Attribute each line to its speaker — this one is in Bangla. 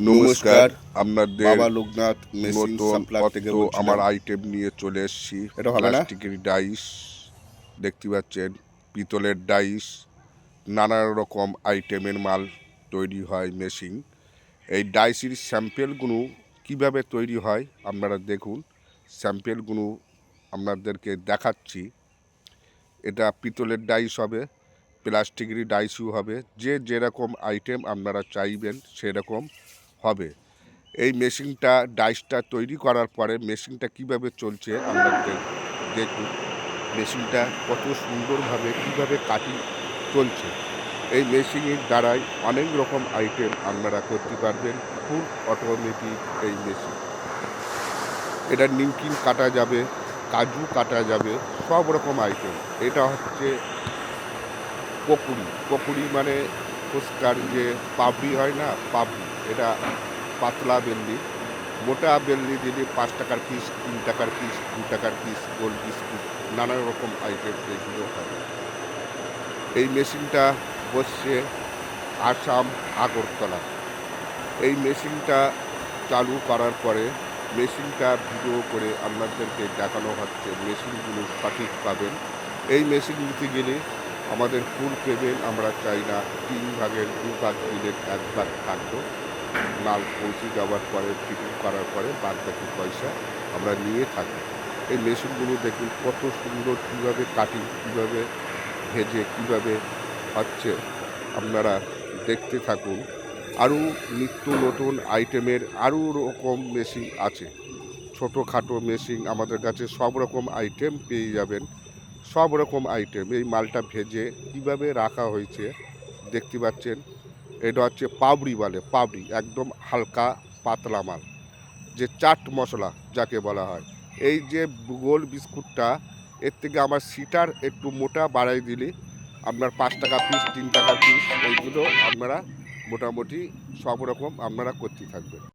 Speaker 1: নমস্কার।
Speaker 2: আপনাদের
Speaker 1: বাবা লোকনাথ মেশিন
Speaker 2: নতুন
Speaker 1: সাপ্লায়ার থেকে
Speaker 2: আমার
Speaker 1: বলছিলাম।
Speaker 2: আইটেম নিয়ে চলে এসেছি।
Speaker 1: এটা হবে না?
Speaker 2: প্লাস্টিকের ডাইস দেখতে পাচ্ছেন, পিতলের ডাইস, নানা রকম আইটেমের মাল তৈরি হয় মেশিন। এই ডাইসের স্যাম্পেলগুলো কিভাবে তৈরি হয় আপনারা দেখুন। স্যাম্পেলগুলো আপনাদেরকে দেখাচ্ছি। এটা পিতলের ডাইস হবে, প্লাস্টিকের ডাইসও হবে, যে যেরকম আইটেম আপনারা চাইবেন সেরকম হবে। এই মেশিনটা ডাইসটা তৈরি করার পরে মেশিনটা কিভাবে চলছে আপনাদের দেখুন। মেশিনটা কত সুন্দরভাবে কিভাবে কাটিং চলছে। এই মেশিনের দ্বারাই অনেক রকম আইটেম আপনারা করতে পারবেন। ফুল অটোমেটিক এই মেশিন। এটা নিমকিন কাটা যাবে, কাজু কাটা যাবে, সব রকম আইটেম। এটা হচ্ছে পকুড়ি। পকুড়ি মানে ফুচকার যে পাপড়ি হয় না, পাপড়ি। এটা পাতলা বেলনি, মোটা বেলনি দিলে 5 টাকার পিস, 3 টাকার পিস, 2 টাকার পিস, গোল বিস্কুট, নানা রকম আইটেম এইগুলো হবে। এই মেশিনটা বসছে আসাম, আগরতলা। এই মেশিনটা চালু করার পরে মেশিনটা ভিডিও করে আপনাদেরকে দেখানো হচ্ছে। মেশিনগুলো সঠিক পাবেন। এই মেশিন নিতে গেলে আমাদের ফুল পেমেন্ট আমরা চাই না, 3 ভাগের 2 ভাগ দিলে 1 ভাগ থাকতো। মাল পৌঁছে যাওয়ার পরে ফিটিং করার পরে বাদবাকি পয়সা আমরা নিয়ে থাকি। এই মেশিনগুলো দেখুন কত সুন্দর, কীভাবে কাটিং, কীভাবে ভেজে, কীভাবে হচ্ছে, আপনারা দেখতে থাকুন। আরও নিত্য নতুন আইটেমের আরও রকম মেশিন আছে। ছোটোখাটো মেশিন আমাদের কাছে সব রকম আইটেম পেয়ে যাবেন। সব রকম আইটেম এই মালটা ভেজে কীভাবে রাখা হয়েছে দেখতে পাচ্ছেন। এটা হচ্ছে পাবড়ি বলে, পাবড়ি একদম হালকা পাতলা মাল, যে চাট মশলা যাকে বলা হয়। এই যে গোল বিস্কুটটা, এর থেকে আমার সিটার একটু মোটা বাড়াই দিলে আপনার 5 টাকা পিস, 3 টাকার পিস, এইগুলো আপনারা মোটামুটি সব রকম আপনারা করতে থাকবেন।